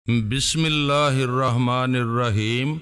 بسم اللہ الرحمن الرحیم۔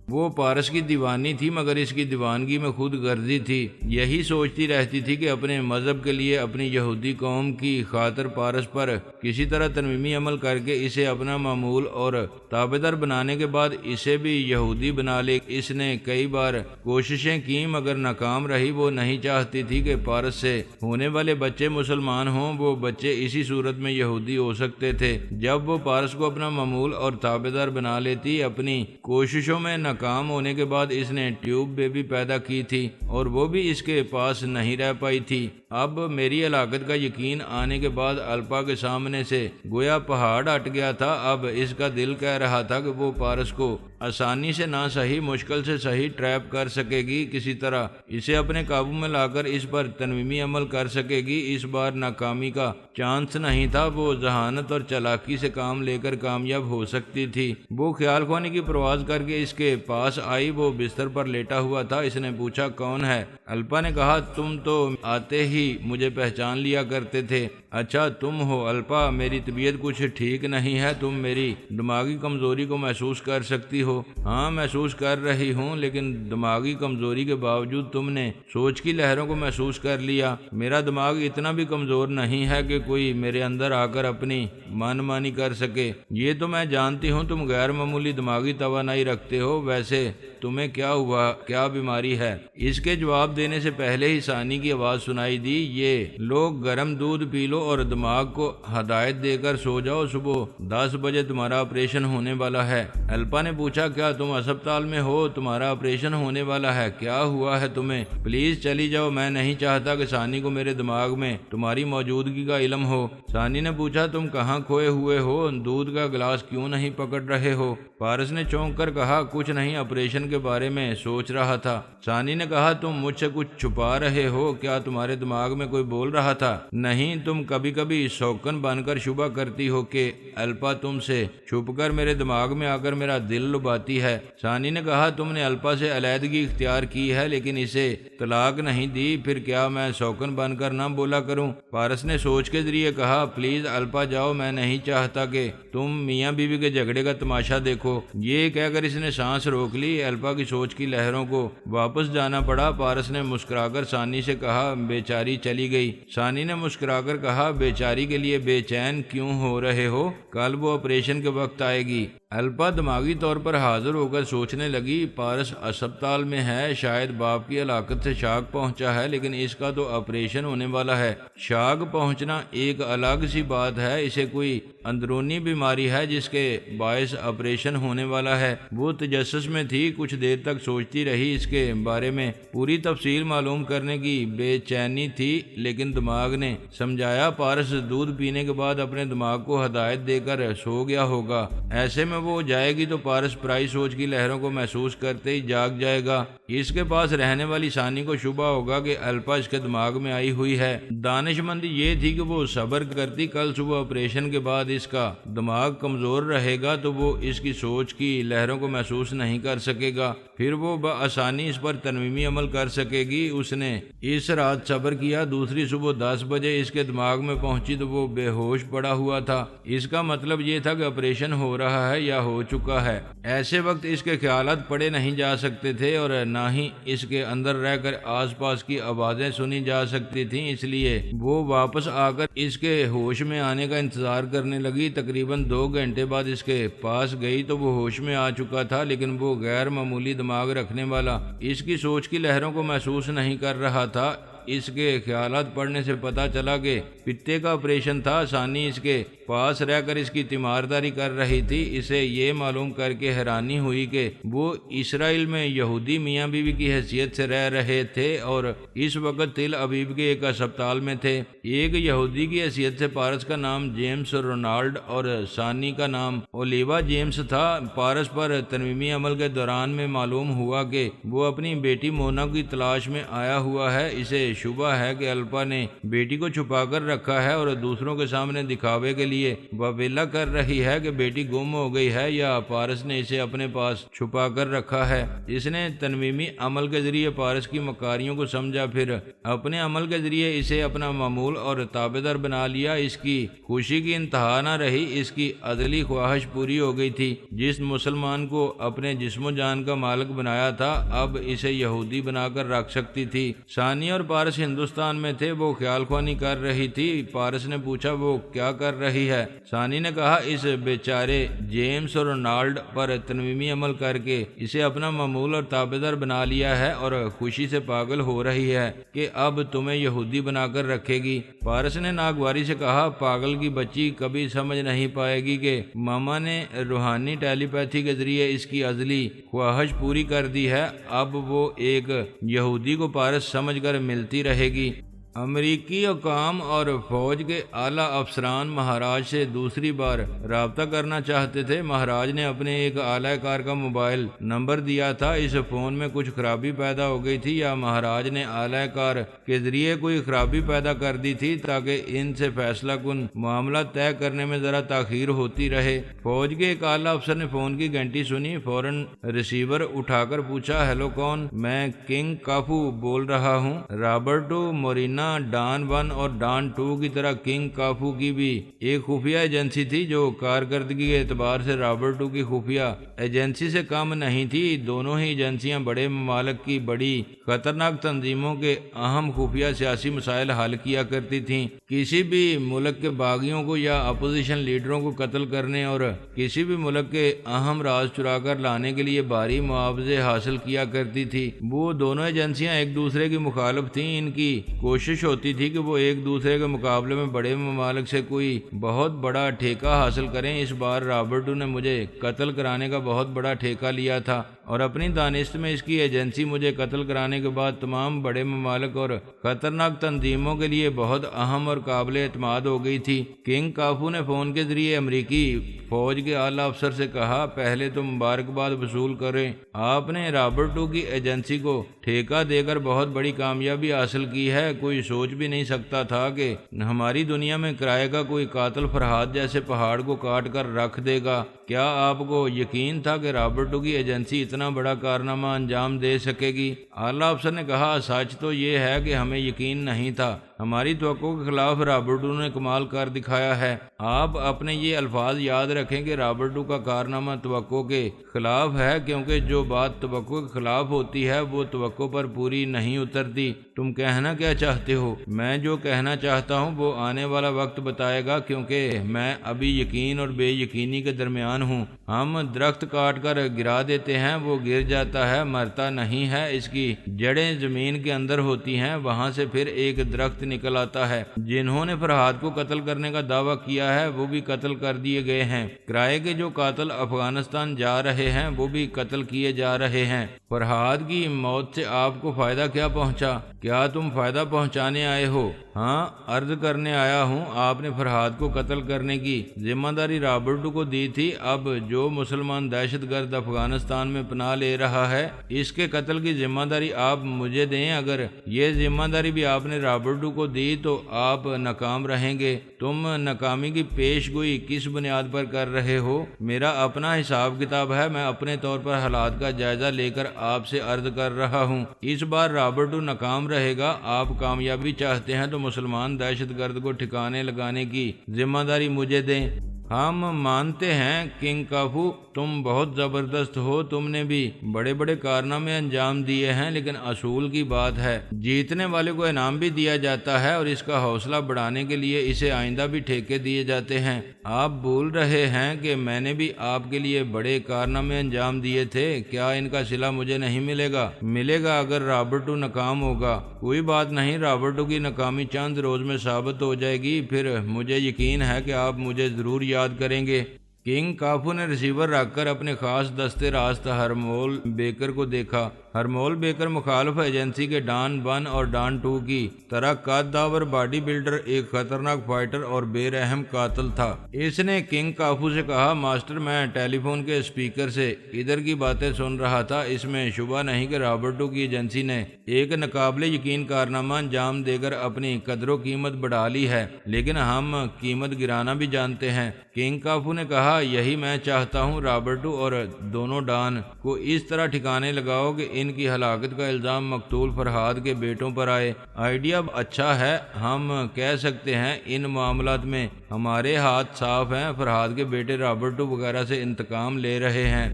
وہ پارس کی دیوانی تھی مگر اس کی دیوانگی میں خود غرضی تھی۔ یہی سوچتی رہتی تھی کہ اپنے مذہب کے لیے اپنی یہودی قوم کی خاطر پارس پر کسی طرح تنویمی عمل کر کے اسے اپنا معمول اور تابعدار بنانے کے بعد اسے بھی یہودی بنا لے۔ اس نے کئی بار کوششیں کی مگر ناکام رہی۔ وہ نہیں چاہتی تھی کہ پارس سے ہونے والے بچے مسلمان ہوں، وہ بچے اسی صورت میں یہودی ہو سکتے تھے جب وہ پارس کو اپنا معمول اور تابعدار بنا لیتی۔ اپنی کوششوں میں ناکام ہونے کے بعد اس نے ٹیوب بیبی پیدا کی تھی اور وہ بھی اس کے پاس نہیں رہ پائی تھی۔ اب میری ہلاکت کا یقین آنے کے بعد الپا کے سامنے سے گویا پہاڑ ہٹ گیا تھا۔ اب اس کا دل کہہ رہا تھا کہ وہ پارس کو آسانی سے نہ صحیح مشکل سے صحیح ٹریپ کر سکے گی، کسی طرح اسے اپنے قابو میں لا کر اس پر تنویمی عمل کر سکے گی۔ اس بار ناکامی کا چانس نہیں تھا، وہ ذہانت اور چالاکی سے کام لے کر کامیاب ہو سکتی تھی۔ وہ خیال خوانے کی پرواز کر کے اس کے پاس آئی۔ وہ بستر پر لیٹا ہوا تھا۔ اس نے پوچھا کون ہے؟ الپا نے کہا تم تو آتے ہی مجھے پہچان لیا کرتے تھے۔ اچھا تم ہو الپا، میری طبیعت کچھ ٹھیک نہیں ہے، تم میری دماغی کمزوری کو محسوس کر سکتی ہو؟ ہاں محسوس کر رہی ہوں، لیکن دماغی کمزوری کے باوجود تم نے سوچ کی لہروں کو محسوس کر لیا۔ میرا دماغ اتنا بھی کمزور نہیں ہے کہ کوئی میرے اندر آ کر اپنی من مانی کر سکے۔ یہ تو میں جانتی ہوں تم غیر معمولی دماغی توانائی رکھتے ہو، ویسے تمہیں کیا ہوا، کیا بیماری ہے؟ اس کے جواب دینے سے پہلے ہی ثانی کی آواز سنائی دی، یہ لوگ گرم دودھ پی لو اور دماغ کو ہدایت دے کر سو جاؤ، صبح 10 بجے تمہارا آپریشن ہونے والا ہے۔ الپا نے پوچھا کیا تم ہسپتال میں ہو؟ تمہارا آپریشن ہونے والا ہے؟ کیا ہوا ہے تمہیں؟ پلیز چلی جاؤ، میں نہیں چاہتا کہ ثانی کو میرے دماغ میں تمہاری موجودگی کا علم ہو۔ ثانی نے پوچھا تم کہاں کھوئے ہوئے ہو؟ دودھ کا گلاس کیوں نہیں پکڑ رہے ہو؟ پارس نے چونک کر کہا کچھ نہیں، آپریشن کے بارے میں سوچ رہا تھا۔ ثانی نے کہا تم مجھ سے کچھ چھپا رہے ہو، کیا تمہارے دماغ میں کوئی بول رہا تھا؟ نہیں، تم کبھی کبھی شوقن بن کر شبہ کرتی ہو کہ الپا تم سے چھپ کر میرے دماغ میں آ کر میرا دل لباتی ہے۔ ثانی نے کہا تم نے الپا سے علیحدگی اختیار کی ہے لیکن اسے طلاق نہیں دی، پھر کیا میں شوقن بن کر نہ بولا کروں؟ پارس نے سوچ کے ذریعے کہا پلیز الپا جاؤ، میں نہیں چاہتا کہ تم میاں بیوی کے جھگڑے کا تماشا دیکھو۔ یہ کہہ کر اس نے سانس روک لی۔ الپا کی سوچ کی لہروں کو واپس جانا پڑا۔ پارس نے مسکرا کر ثانی سے کہا بیچاری چلی گئی۔ ثانی نے مسکرا کر کہا بیچاری کے لیے بے چین کیوں ہو رہے ہو؟ کل وہ آپریشن کے وقت آئے گی۔ الپا دماغی طور پر حاضر ہو کر سوچنے لگی، پارس اسپتال میں ہے، شاید باپ کی ہلاکت سے شاک پہنچا ہے، لیکن اس کا تو آپریشن ہونے والا ہے۔ شاک پہنچنا ایک الگ سی بات ہے، اسے کوئی اندرونی بیماری ہے جس کے باعث آپریشن ہونے والا ہے۔ وہ تجسس میں تھی، کچھ دیر تک سوچتی رہی، اس کے بارے میں پوری تفصیل معلوم کرنے کی بے چینی تھی، لیکن دماغ نے سمجھایا پارس دودھ پینے کے بعد اپنے دماغ کو ہدایت دے کر سو گیا ہوگا، ایسے میں وہ جائے گی تو پارس پرائی سوچ کی لہروں کو محسوس کرتے ہی جاگ جائے گا۔ اس کے پاس رہنے والی ثانی کو شبہ ہوگا کہ الپا اس کے دماغ میں آئی ہوئی ہے۔ دانش مندی یہ تھی کہ وہ صبر کرتی، کل صبح آپریشن کے بعد اس کا دماغ کمزور رہے گا تو وہ اس کی سوچ کی لہروں کو محسوس نہیں کر سکے گا، پھر وہ بآسانی اس پر تنویمی عمل کر سکے گی۔ اس نے اس رات صبر کیا، دوسری صبح 10 بجے اس کے دماغ میں پہنچی تو وہ بے ہوش پڑا ہوا تھا۔ اس کا مطلب یہ تھا کہ آپریشن ہو رہا ہے یا ہو چکا ہے۔ ایسے وقت اس کے خیالات پڑھے نہیں جا سکتے تھے اور نہ ہی اس کے اندر رہ کر آس پاس کی آوازیں سنی جا سکتی تھیں، اس لیے وہ واپس آ کر اس کے ہوش میں آنے کا انتظار کرنے لگی۔ تقریباً 2 گھنٹے بعد اس کے پاس گئی تو وہ ہوش میں آ چکا تھا، لیکن وہ غیر معمولی دماغ رکھنے والا اس کی سوچ کی لہروں کو محسوس نہیں کر رہا تھا۔ اس کے خیالات پڑھنے سے پتا چلا کہ پتے کا آپریشن تھا۔ ثانی اس کے پاس رہ کر اس کی تیمارداری کر رہی تھی۔ اسے یہ معلوم کر کے حیرانی ہوئی کہ وہ اسرائیل میں یہودی میاں بیوی کی حیثیت سے رہ رہے تھے اور اس وقت تل ابیب کے ایک اسپتال میں تھے۔ ایک یہودی کی حیثیت سے پارس کا نام جیمز رونالڈ اور ثانی کا نام اولیوا جیمز تھا۔ پارس پر تنویمی عمل کے دوران میں معلوم ہوا کہ وہ اپنی بیٹی مونا کی تلاش میں آیا ہوا ہے۔ اسے شبہ ہے کہ الپا نے بیٹی کو چھپا کر رکھا ہے اور دوسروں کے سامنے دکھاوے کے لیے واویلا کر رہی ہے کہ بیٹی گم ہو گئی ہے، یا پارس نے اسے اپنے پاس چھپا کر رکھا ہے۔ اس نے تنویمی عمل کے ذریعے پارس کی مکاریوں کو سمجھا، پھر اپنے عمل کے ذریعے اسے اپنا معمول ممول اور تابعدار بنا لیا۔ اس کی خوشی کی انتہا نہ رہی، اس کی ازلی خواہش پوری ہو گئی تھی۔ جس مسلمان کو اپنے جسم و جان کا مالک بنایا تھا اب اسے یہودی بنا کر رکھ سکتی تھی۔ ثانی اور پارس ہندوستان میں تھے، وہ خیال خوانی کر رہی تھی۔ پارس نے پوچھا وہ کیا کر رہی ہے؟ ثانی نے کہا اس بیچارے جیمز اور رونالڈ پر تنویمی عمل کر کے اسے اپنا ممول اور تابعدار بنا لیا ہے اور خوشی سے پاگل ہو رہی ہے کہ اب تمہیں یہودی بنا کر رکھے گی۔ پارس نے ناگواری سے کہا پاگل کی بچی کبھی سمجھ نہیں پائے گی کہ ماما نے روحانی ٹیلی پیتھی کے ذریعے اس کی ازلی خواہش پوری کر دی ہے، اب وہ ایک یہودی کو پارس سمجھ کر ملتی رہے گی۔ امریکی حکام اور فوج کے اعلیٰ افسران مہاراج سے دوسری بار رابطہ کرنا چاہتے تھے۔ مہاراج نے اپنے ایک اعلی کار کا موبائل نمبر دیا تھا۔ اس فون میں کچھ خرابی پیدا ہو گئی تھی یا مہاراج نے اعلی کار کے ذریعے کوئی خرابی پیدا کر دی تھی تاکہ ان سے فیصلہ کن معاملہ طے کرنے میں ذرا تاخیر ہوتی رہے۔ فوج کے ایک اعلیٰ افسر نے فون کی گھنٹی سنی، فوراً ریسیور اٹھا کر پوچھا ہیلو کون؟ میں کنگ کافو بول رہا ہوں۔ رابرٹو مورینا ڈان 1 اور ڈان 2 کی طرح کنگ کافو کی بھی ایک خفیہ ایجنسی تھی جو کارکردگی کے اعتبار سے رابرٹو کی خفیہ ایجنسی سے کم نہیں تھی۔ دونوں ہی ایجنسیاں بڑے ممالک کی بڑی خطرناک تنظیموں کے اہم خفیہ سیاسی مسائل حل کیا کرتی تھیں۔ کسی بھی ملک کے باغیوں کو یا اپوزیشن لیڈروں کو قتل کرنے اور کسی بھی ملک کے اہم راز چرا کر لانے کے لیے بھاری معاوضے حاصل کیا کرتی تھی۔ وہ دونوں ایجنسیاں ایک دوسرے کی مخالف تھیں۔ ان کی کوشش ہوتی تھی کہ وہ ایک دوسرے کے مقابلے میں بڑے ممالک سے کوئی بہت بڑا ٹھیکہ حاصل کریں۔ اس بار رابرٹو نے مجھے قتل کرانے کا بہت بڑا ٹھیکہ لیا تھا اور اپنی دانست میں اس کی ایجنسی مجھے قتل کرانے کے بعد تمام بڑے ممالک اور خطرناک تنظیموں کے لیے بہت اہم اور قابل اعتماد ہو گئی تھی۔ کنگ کافو نے فون کے ذریعے امریکی فوج کے اعلیٰ افسر سے کہا پہلے تو مبارکباد وصول کریں، آپ نے رابرٹو کی ایجنسی کو ٹھیکہ دے کر بہت بڑی کامیابی حاصل کی ہے۔ کوئی سوچ بھی نہیں سکتا تھا کہ ہماری دنیا میں کرائے کا کوئی قاتل فرحاد جیسے پہاڑ کو کاٹ کر رکھ دے گا۔ کیا آپ کو یقین تھا کہ رابرٹو کی ایجنسی اتنا بڑا کارنامہ انجام دے سکے گی؟ اعلیٰ افسر نے کہا سچ تو یہ ہے کہ ہمیں یقین نہیں تھا، ہماری توقع کے خلاف رابرٹو نے کمال کر دکھایا ہے۔ آپ اپنے یہ الفاظ یاد رکھیں کہ رابرٹو کا کارنامہ توقع کے خلاف ہے، کیونکہ جو بات توقع کے خلاف ہوتی ہے وہ توقع پر پوری نہیں اترتی۔ تم کہنا کیا چاہتے ہو؟ میں جو کہنا چاہتا ہوں وہ آنے والا وقت بتائے گا، کیونکہ میں ابھی یقین اور بے یقینی کے درمیان ہوں۔ ہم درخت کاٹ کر گرا دیتے ہیں، وہ گر جاتا ہے، مرتا نہیں ہے، اس کی جڑیں زمین کے اندر ہوتی ہیں، وہاں سے پھر ایک درخت نکل آتا ہے۔ جنہوں نے فرحاد کو قتل کرنے کا دعویٰ کیا ہے وہ بھی قتل کر دیے گئے ہیں۔ کرائے کے جو قاتل افغانستان جا رہے ہیں وہ بھی قتل کیے جا رہے ہیں۔ فرحاد کی موت سے آپ کو فائدہ کیا پہنچا؟ کیا تم فائدہ پہنچانے آئے ہو؟ ہاں، عرض کرنے آیا ہوں۔ آپ نے فرحاد کو قتل کرنے کی ذمہ داری رابرٹو کو دی تھی۔ اب جو مسلمان دہشت گرد افغانستان میں پناہ لے رہا ہے اس کے قتل کی ذمہ داری آپ مجھے دیں۔ اگر یہ ذمہ داری بھی آپ نے رابرٹو کو دی تو آپ ناکام رہیں گے۔ تم ناکامی کی پیش گوئی کس بنیاد پر کر رہے ہو؟ میرا اپنا حساب کتاب ہے، میں اپنے طور پر حالات کا جائزہ لے کر آپ سے عرض کر رہا ہوں۔ اس بار رابرٹو ناکام رہے گا۔ آپ کامیابی چاہتے ہیں تو مسلمان دہشت گرد کو ٹھکانے لگانے کی ذمہ داری مجھے دیں۔ ہم مانتے ہیں کنگ کافو، تم بہت زبردست ہو، تم نے بھی بڑے بڑے کارنامے انجام دیے ہیں، لیکن اصول کی بات ہے جیتنے والے کو انعام بھی دیا جاتا ہے اور اس کا حوصلہ بڑھانے کے لیے اسے آئندہ بھی ٹھیکے دیے جاتے ہیں۔ آپ بھول رہے ہیں کہ میں نے بھی آپ کے لیے بڑے کارنامے انجام دیے تھے، کیا ان کا صلہ مجھے نہیں ملے گا؟ ملے گا اگر رابرٹو ناکام ہوگا۔ کوئی بات نہیں، رابرٹو کی ناکامی چند روز میں ثابت ہو جائے گی، پھر مجھے یقین ہے کہ آپ مجھے ضرور یاد کریں گے۔ کنگ کافو نے ریسیور رکھ کر اپنے خاص دستے راست ہرمول بیکر کو دیکھا۔ ہرمول بیکر مخالف ایجنسی کے ڈان 1 اور ڈان 2 کی طرح قد داور باڈی بلڈر، ایک خطرناک فائٹر اور بے رحم قاتل تھا۔ اس نے کنگ کافو سے کہا ماسٹر، میں ٹیلی فون کے اسپیکر سے ادھر کی باتیں سن رہا تھا۔ اس میں شبہ نہیں کہ رابرٹو کی ایجنسی نے ایک ناقابل یقین کارنامہ انجام دے کر اپنی قدر و قیمت بڑھا لی ہے، لیکن ہم قیمت گرانا بھی جانتے ہیں۔ کنگ کافو نے کہا کہا یہی میں چاہتا ہوں رابرٹو، اور دونوں ڈان کو اس طرح ٹھکانے لگاؤ کہ ان کی ہلاکت کا الزام مقتول فرہاد کے بیٹوں پر آئے۔ آئیڈیا اچھا ہے، ہم کہہ سکتے ہیں ان معاملات میں ہمارے ہاتھ صاف ہیں، فرہاد کے بیٹے رابرٹو وغیرہ سے انتقام لے رہے ہیں۔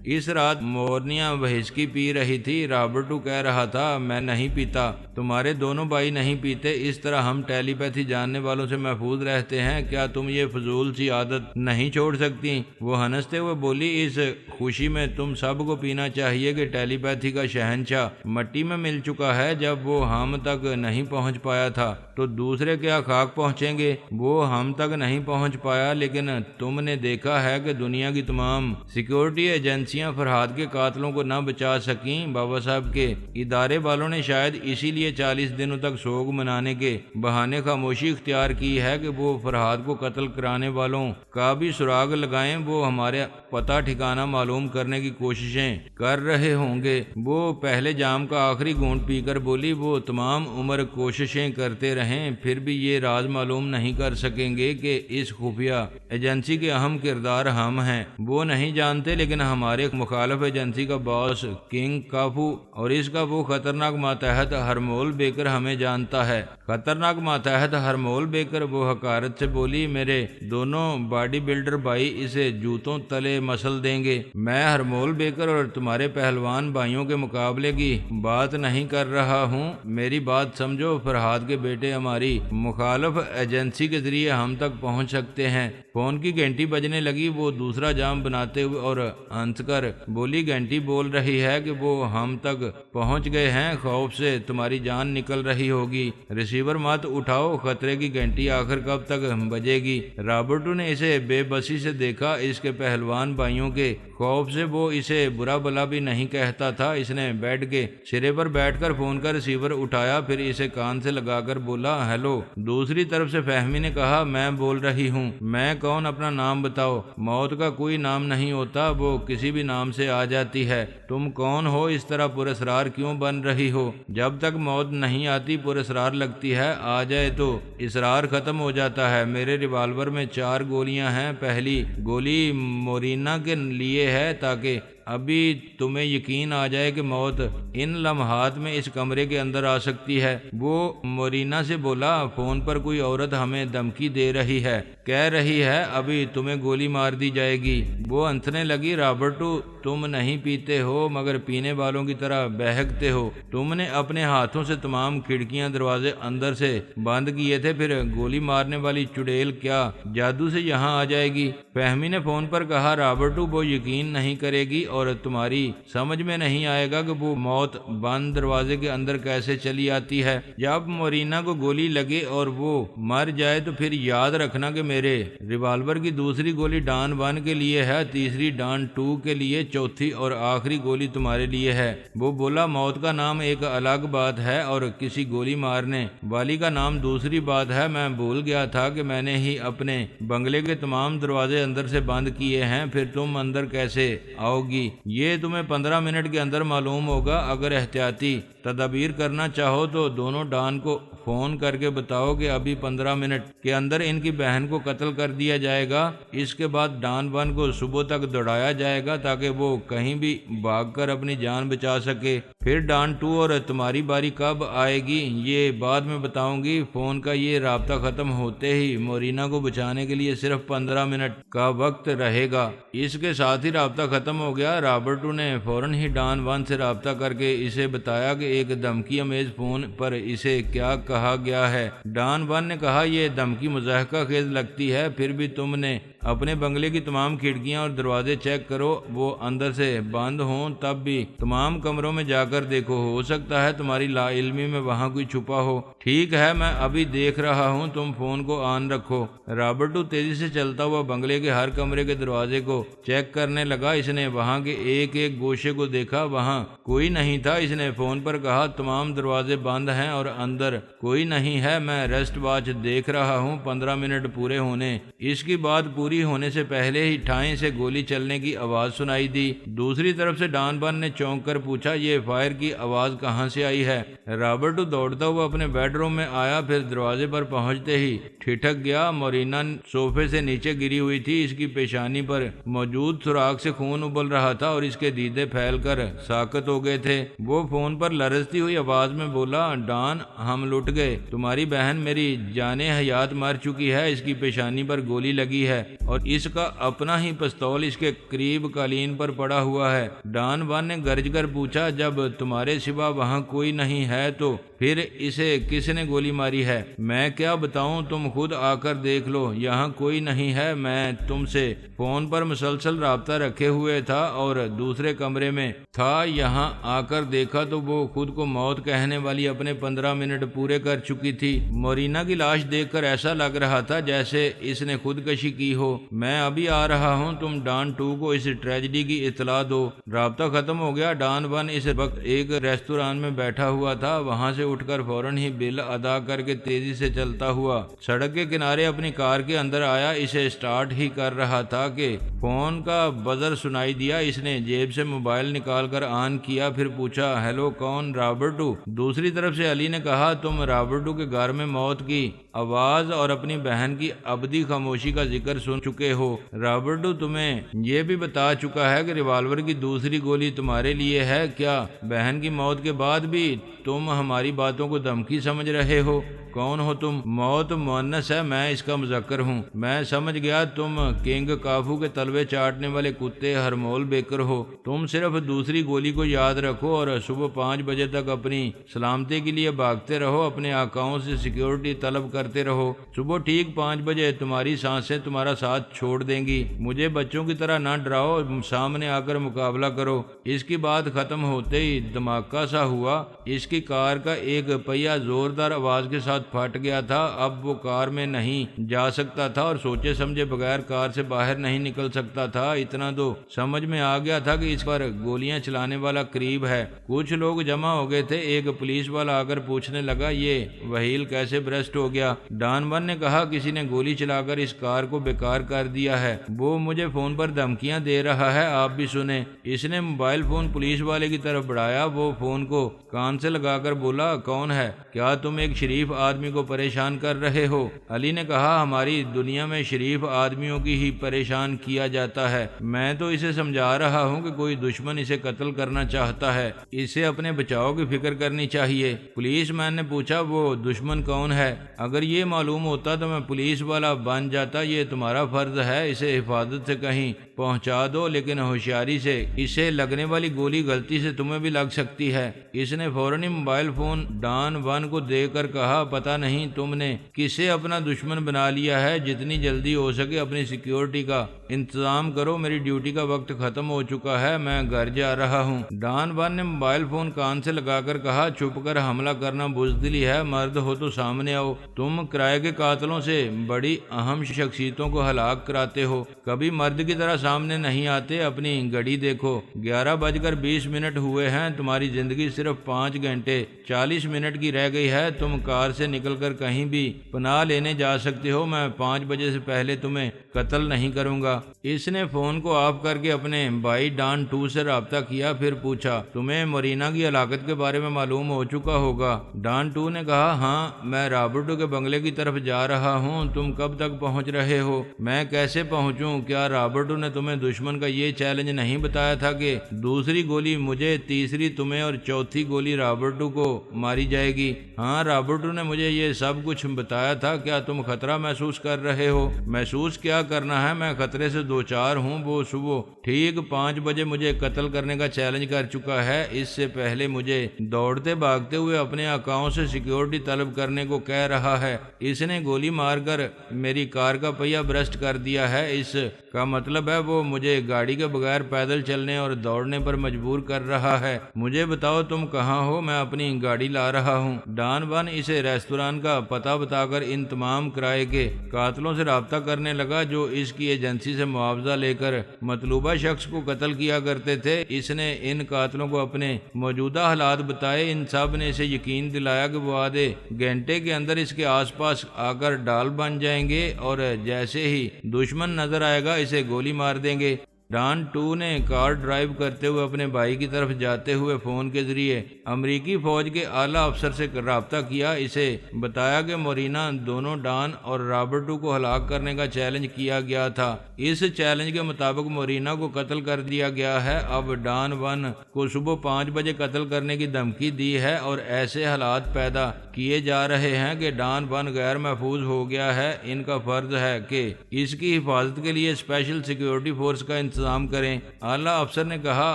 اس رات مورنیا وہسکی پی رہی تھی، رابرٹو کہہ رہا تھا میں نہیں پیتا، تمہارے دونوں بھائی نہیں پیتے، اس طرح ہم ٹیلی پیتھی جاننے والوں سے محفوظ رہتے ہیں، کیا تم یہ فضول سی عادت نہیں چھوڑ سکتی؟ وہ ہنستے ہوئے بولی اس خوشی میں تم سب کو پینا چاہیے کہ ٹیلی پیتھی کا شہنشاہ مٹی میں مل چکا ہے، جب وہ ہم تک نہیں پہنچ پایا تھا تو دوسرے کیا خاک پہنچیں گے؟ وہ ہم تک نہیں پہنچ پایا، لیکن تم نے دیکھا ہے کہ دنیا کی تمام سیکیورٹی ایجنسیاں فرہاد کے قاتلوں کو نہ بچا سکیں۔ بابا صاحب کے ادارے والوں نے شاید اسی لیے 40 دنوں تک سوگ منانے کے بہانے خاموشی اختیار کی ہے کہ وہ فرہاد کو قتل کرانے والوں کا بھی سراغ لگائیں، وہ ہمارے پتہ ٹھکانہ معلوم کرنے کی کوششیں کر رہے ہوں گے۔ وہ پہلے جام کا آخری گھونٹ پی کر بولی وہ تمام عمر کوششیں کرتے رہیں پھر بھی یہ راز معلوم نہیں کر سکیں گے کہ اس خفیہ ایجنسی کے اہم کردار ہم ہیں۔ وہ نہیں جانتے، لیکن ہمارے مخالف ایجنسی کا باس کنگ کافو اور اس کا وہ خطرناک ماتحت ہرمول بیکر ہمیں جانتا ہے۔ خطرناک ماتحت ہرمول بیکر، وہ حقارت سے بولی، میرے دونوں باڈی بلڈر بھائی اسے جوتوں تلے مسل دیں گے۔ میں ہرمول بیکر اور تمہارے پہلوان بھائیوں کے مقابلے کی بات نہیں کر رہا ہوں، میری بات سمجھو۔ فرہاد کے بیٹے ہماری مخالف ایجنسی کے ذریعے ہم تک پہنچ سکتے ہیں۔ فون کی گھنٹی بجنے لگی، وہ دوسرا جام بناتے ہوئے اور ہنس کر بولی گھنٹی بول رہی ہے کہ وہ ہم تک پہنچ گئے ہیں، خوف سے تمہاری جان نکل رہی ہوگی، ریسیور مت اٹھاؤ، خطرے کی گھنٹی آخر کب تک بجے گی؟ رابرٹو نے اسے بے بسی سے دیکھا، اس کے پہلوان بھائیوں کے خوف سے وہ اسے برا بلا بھی نہیں کہتا تھا۔ اس نے بیڈ کے سرے پر بیٹھ کر فون کا ریسیور اٹھایا، پھر اسے کان سے لگا کر بولا ہیلو۔ دوسری طرف سے فہمی نے کہا میں بول رہی ہوں۔ میں کون؟ اپنا نام بتاؤ۔ موت کا کوئی نام نہیں ہوتا، وہ کسی بھی نام سے آ جاتی ہے۔ تم کون ہو؟ اس طرح پراسرار کیوں بن رہی ہو؟ جب تک موت نہیں آتی پراسرار لگتی ہے، آ جائے تو اسرار ختم ہو جاتا ہے۔ میرے ریوالور میں 4 گولیاں ہیں، پہلی گولی مورینا کے لیے ہے تاکہ ابھی تمہیں یقین آ جائے کہ موت ان لمحات میں اس کمرے کے اندر آ سکتی ہے۔ وہ مورینا سے بولا فون پر کوئی عورت ہمیں دھمکی دے رہی ہے، کہہ رہی ہے ابھی تمہیں گولی مار دی جائے گی۔ وہ ہنسنے لگی، رابرٹو تم نہیں پیتے ہو مگر پینے والوں کی طرح بہکتے ہو، تم نے اپنے ہاتھوں سے تمام کھڑکیاں دروازے اندر سے بند کیے تھے، پھر گولی مارنے والی چڑیل کیا جادو سے یہاں آ جائے گی؟ فہمی نے فون پر کہا رابرٹو وہ یقین نہیں کرے گی اور تمہاری سمجھ میں نہیں آئے گا کہ وہ موت بند دروازے کے اندر کیسے چلی آتی ہے۔ جب مورینا کو گولی لگے اور وہ مر جائے تو پھر یاد رکھنا کہ میرے ریوالور کی دوسری گولی ڈان 1 کے لیے ہے، تیسری ڈان 2 کے لیے، چوتھی اور آخری گولی تمہارے لیے ہے۔ وہ بولا موت کا نام ایک الگ بات ہے اور کسی گولی مارنے والی کا نام دوسری بات ہے۔ میں بھول گیا تھا کہ میں نے ہی اپنے بنگلے کے تمام دروازے اندر سے بند کیے ہیں، پھر تم اندر کیسے آؤ گی یہ تمہیں 15 منٹ کے اندر معلوم ہوگا۔ اگر احتیاطی تدابیر کرنا چاہو تو دونوں ڈان کو فون کر کے بتاؤ کہ ابھی 15 منٹ کے اندر ان کی بہن کو قتل کر دیا جائے گا، اس کے بعد ڈان 1 کو صبح تک دوڑایا جائے گا تاکہ وہ کہیں بھی بھاگ کر اپنی جان بچا سکے۔ پھر ڈان 2 اور تمہاری باری کب آئے گی یہ بعد میں بتاؤں گی۔ فون کا یہ رابطہ ختم ہوتے ہی مورینا کو بچانے کے لیے صرف 15 منٹ کا وقت رہے گا۔ اس کے ساتھ ہی رابطہ ختم ہو گیا۔ رابرٹو نے فوراً ہی ڈان 1 سے رابطہ کر کے اسے بتایا کہ ایک دھمکی امیز فون پر اسے کیا کہا گیا ہے۔ ڈان 1 نے کہا یہ دھمکی مضحکہ خیز لگتی ہے، پھر بھی تم نے اپنے بنگلے کی تمام کھڑکیاں اور دروازے چیک کرو، وہ اندر سے بند ہوں، تب بھی تمام کمروں میں جا کر دیکھو، ہو سکتا ہے تمہاری لا علمی میں وہاں کوئی چھپا ہو۔ ٹھیک ہے میں ابھی دیکھ رہا ہوں، تم فون کو آن رکھو۔ رابرٹو تیزی سے چلتا ہوا بنگلے کے ہر کمرے کے دروازے کو چیک کرنے لگا۔ اس نے وہاں کے ایک ایک گوشے کو دیکھا، وہاں کوئی نہیں تھا۔ اس نے فون پر کہا تمام دروازے بند ہیں اور اندر کوئی نہیں ہے، میں ریسٹ واچ دیکھ رہا ہوں، 15 منٹ پورے ہونے۔ اس کی بات پوری ہونے سے پہلے ہی ٹھائیں سے گولی چلنے کی آواز سنائی دی۔ دوسری طرف سے ڈان بن نے چونک کر پوچھا یہ فائر کی آواز کہاں سے آئی ہے؟ رابرٹو دوڑتا ہوا اپنے بیڈ روم میں آیا، پھر دروازے پر پہنچتے ہی ٹھٹک گیا۔ مورینا صوفے سے نیچے گری ہوئی تھی، اس کی پیشانی پر موجود سوراخ سے خون ابل رہا تھا اور اس کے دیدے پھیل کر ساکت ہو گئے تھے۔ وہ فون پر لرزتی ہوئی آواز میں بولا، ڈان ہم لٹ گئے، تمہاری بہن میری جان حیات مر چکی ہے، اس کی پیشانی پر گولی لگی ہے اور اس کا اپنا ہی پستول اس کے قریب قالین پر پڑا ہوا ہے۔ ڈان وان نے گرج کر پوچھا، جب تمہارے سوا وہاں کوئی نہیں ہے تو پھر اسے کس نے گولی ماری ہے؟ میں کیا بتاؤں، تم خود آ کر دیکھ لو، یہاں کوئی نہیں ہے۔ میں تم سے فون پر مسلسل رابطہ رکھے ہوئے تھا اور دوسرے کمرے میں تھا، یہاں آ کر دیکھا تو وہ خود کو موت کہنے والی اپنے 15 منٹ پورے کر چکی تھی۔ مورینا کی لاش دیکھ کر ایسا لگ رہا تھا جیسے اس نے خودکشی کی ہو۔ میں ابھی آ رہا ہوں، تم ڈان 2 کو اس ٹریجڈی کی اطلاع دو۔ رابطہ ختم ہو گیا۔ ڈان 1 اس وقت ایک ریستوران میں بیٹھا ہوا تھا، وہاں سے اٹھ کر فوراً ہی بل ادا کر کے تیزی سے چلتا ہوا سڑک کے کنارے اپنی کار کے اندر آیا۔ اسے سٹارٹ ہی کر رہا تھا کہ فون کا بزر سنائی دیا۔ اس نے جیب سے موبائل نکال کر آن کیا، پھر پوچھا، ہیلو کون؟ رابرٹو۔ دوسری طرف سے علی نے کہا، تم رابرٹو کے گھر میں موت کی آواز اور اپنی بہن کی ابدی خاموشی کا ذکر سن چکے ہو۔ رابرٹو تمہیں یہ بھی بتا چکا ہے کہ ریوالور کی دوسری گولی تمہارے لیے ہے۔ کیا بہن کی موت کے بعد بھی تم ہماری باتوں کو دھمکی سمجھ رہے ہو؟ کون ہو تم؟ موت مؤنث ہے، میں اس کا مذکر ہوں۔ میں سمجھ گیا تم کنگ کافو کے تلوے چاٹنے والے کتے ہرمول بیکر ہو۔ تم صرف دوسری گولی کو یاد رکھو اور صبح 5 بجے تک اپنی سلامتی کے لیے بھاگتے رہو، اپنے آقاؤں سے سیکیورٹی طلب کرتے رہو۔ صبح ٹھیک 5 بجے تمہاری سانسیں تمہارا ساتھ چھوڑ دیں گی۔ مجھے بچوں کی طرح نہ ڈراؤ، سامنے آ کر مقابلہ کرو۔ اس کی بات ختم ہوتے ہی دھماکہ سا ہوا۔ اس کی کار کا ایک پہیہ زوردار آواز کے ساتھ پھٹ گیا تھا۔ اب وہ کار میں نہیں جا سکتا تھا اور سوچے سمجھے بغیر کار سے باہر نہیں نکل سکتا تھا۔ اتنا تو سمجھ میں آ گیا تھا کہ اس پر گولیاں چلانے والا قریب ہے۔ کچھ لوگ جمع ہو گئے تھے۔ ایک پولیس والا آ کر پوچھنے لگا، یہ وہیل کیسے برسٹ ہو گیا؟ ڈان 1 نے کہا، کسی نے گولی چلا کر اس کار کو بیکار کر دیا ہے۔ وہ مجھے فون پر دھمکیاں دے رہا ہے، آپ بھی سنیں۔ اس نے موبائل فون پولیس والے کی طرف بڑھایا۔ وہ فون کو کان سے لگا کر بولا، کون ہے؟ کیا تم ایک شریف آدمی کو پریشان کر رہے ہو؟ علی نے کہا، ہماری دنیا میں شریف آدمیوں کی ہی پریشان کیا جاتا ہے۔ میں تو اسے سمجھا رہا ہوں کہ کوئی دشمن اسے قتل کرنا چاہتا ہے، اسے اپنے بچاؤ کی فکر کرنی چاہیے۔ پولیس مین نے پوچھا، وہ دشمن کون ہے؟ اگر یہ معلوم ہوتا تو میں پولیس والا بن جاتا۔ یہ تمہارا فرض ہے، اسے حفاظت سے کہیں پہنچا دو، لیکن ہوشیاری سے، اسے لگنے والی گولی غلطی سے تمہیں بھی لگ سکتی ہے۔ اس نے فوراً موبائل فون ڈان 1 کو دے کر کہا، پتہ نہیں تم نے کسے اپنا دشمن بنا لیا ہے، جتنی جلدی ہو سکے اپنی سیکیورٹی کا انتظام کرو، میری ڈیوٹی کا وقت ختم ہو چکا ہے، میں گھر جا رہا ہوں۔ ڈان 1 نے موبائل فون کان سے لگا کر کہا، چھپ کر حملہ کرنا بزدلی ہے، مرد ہو تو سامنے آؤ۔ تم کرائے کے قاتلوں سے بڑی اہم شخصیتوں کو ہلاک کراتے ہو، کبھی مرد کی طرح سامنے نہیں آتے۔ اپنی گھڑی دیکھو، 11:20 ہوئے ہیں، تمہاری زندگی صرف 5 گھنٹے 40 منٹ کی رہ گئی ہے۔ تم کار سے نکل کر کہیں بھی پناہ لینے جا سکتے ہو، میں 5 بجے سے پہلے تمہیں قتل نہیں کروں گا۔ اس نے فون کو آف کر کے اپنے بھائی ڈان 2 سے رابطہ کیا، پھر پوچھا، تمہیں مورینا کی ہلاکت کے بارے میں معلوم ہو چکا ہوگا۔ ڈان 2 نے کہا، ہاں، میں رابرٹو کے بنگلے کی طرف جا رہا ہوں۔ تم کب تک پہنچ رہے ہو؟ میں کیسے پہنچوں؟ کیا رابرٹو نے تمہیں دشمن کا یہ چیلنج نہیں بتایا تھا کہ دوسری گولی مجھے، تیسری تمہیں اور چوتھی گولی رابرٹو کو ماری جائے گی؟ ہاں، رابرٹو نے مجھے یہ سب کچھ بتایا تھا۔ کیا تم خطرہ محسوس کر رہے ہو؟ محسوس کیا کرنا ہے، میں خطرے سے دوچار ہوں۔ وہ صبح ٹھیک 5 بجے مجھے قتل کرنے کا چیلنج کر چکا ہے۔ اس سے پہلے مجھے دوڑتے بھاگتے ہوئے اپنے آقاؤں سے سیکیورٹی طلب کرنے کو کہہ رہا ہے۔ اس نے گولی مار کر میری کار کا پہیہ برسٹ کر دیا ہے۔ اس کا مطلب ہے وہ مجھے گاڑی کے بغیر پیدل چلنے اور دوڑنے پر مجبور کر رہا ہے۔ مجھے بتاؤ تم کہاں ہو، میں اپنی گاڑی لا رہا ہوں۔ ڈان 1 اسے ریستوران کا پتہ بتا کر ان تمام کرائے کے قاتلوں سے رابطہ کرنے لگا جو اس کی ایجنسی سے معاوضہ لے کر مطلوبہ شخص کو قتل کیا کرتے تھے۔ اس نے ان قاتلوں کو اپنے موجودہ حالات بتائے۔ ان سب نے اسے یقین دلایا کہ وہ آدھے گھنٹے کے اندر اس کے آس پاس آ کر ڈال بن جائیں گے اور جیسے ہی دشمن نظر آئے گا اسے گولی مار دیں گے۔ ڈان 2 نے کار ڈرائیو کرتے ہوئے اپنے بھائی کی طرف جاتے ہوئے فون کے ذریعے امریکی فوج کے اعلیٰ افسر سے رابطہ کیا۔ اسے بتایا کہ مورینا دونوں ڈان اور رابرٹو کو ہلاک کرنے کا چیلنج کیا گیا تھا۔ اس چیلنج کے مطابق مورینا کو قتل کر دیا گیا ہے۔ اب ڈان 1 کو صبح 5 بجے قتل کرنے کی دھمکی دی ہے اور ایسے حالات پیدا کیے جا رہے ہیں کہ ڈان 1 غیر محفوظ ہو گیا ہے۔ ان کا فرض ہے کہ اس کی حفاظت کے لیے اسپیشل سیکیورٹی فورس کا انتظام کریں۔ اعلیٰ افسر نے کہا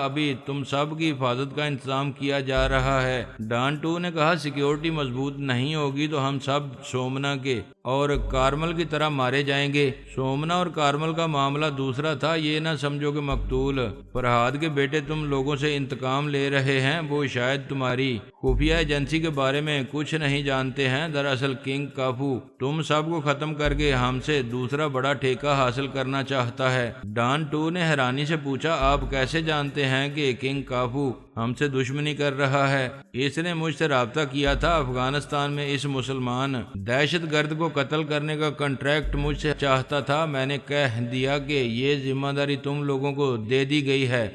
ابھی تم سب کی حفاظت کا انتظام کیا جا رہا ہے۔ ڈان 2 نے کہا سیکیورٹی مضبوط نہیں ہوگی تو ہم سب سومنا کے اور کارمل کی طرح مارے جائیں گے۔ سومنا اور کارمل کا معاملہ دوسرا تھا۔ یہ نہ سمجھو کہ مقتول فرہاد کے بیٹے تم لوگوں سے انتقام لے رہے ہیں، وہ شاید تمہاری خفیہ ایجنسی کے بارے میں کچھ نہیں جانتے ہیں۔ دراصل کنگ کافو تم سب کو ختم کر کے ہم سے دوسرا بڑا ٹھیکہ حاصل کرنا چاہتا ہے۔ ڈان 2 نے حیرانی سے پوچھا آپ کیسے جانتے ہیں کہ کنگ کافو ہم سے دشمنی کر رہا ہے؟ اس نے مجھ سے رابطہ کیا تھا۔ افغانستان میں اس مسلمان دہشت گرد کو قتل کرنے کا کنٹریکٹ مجھ سے چاہتا تھا۔ میں نے کہہ دیا کہ یہ ذمہ داری تم لوگوں کو دے دی گئی ہے۔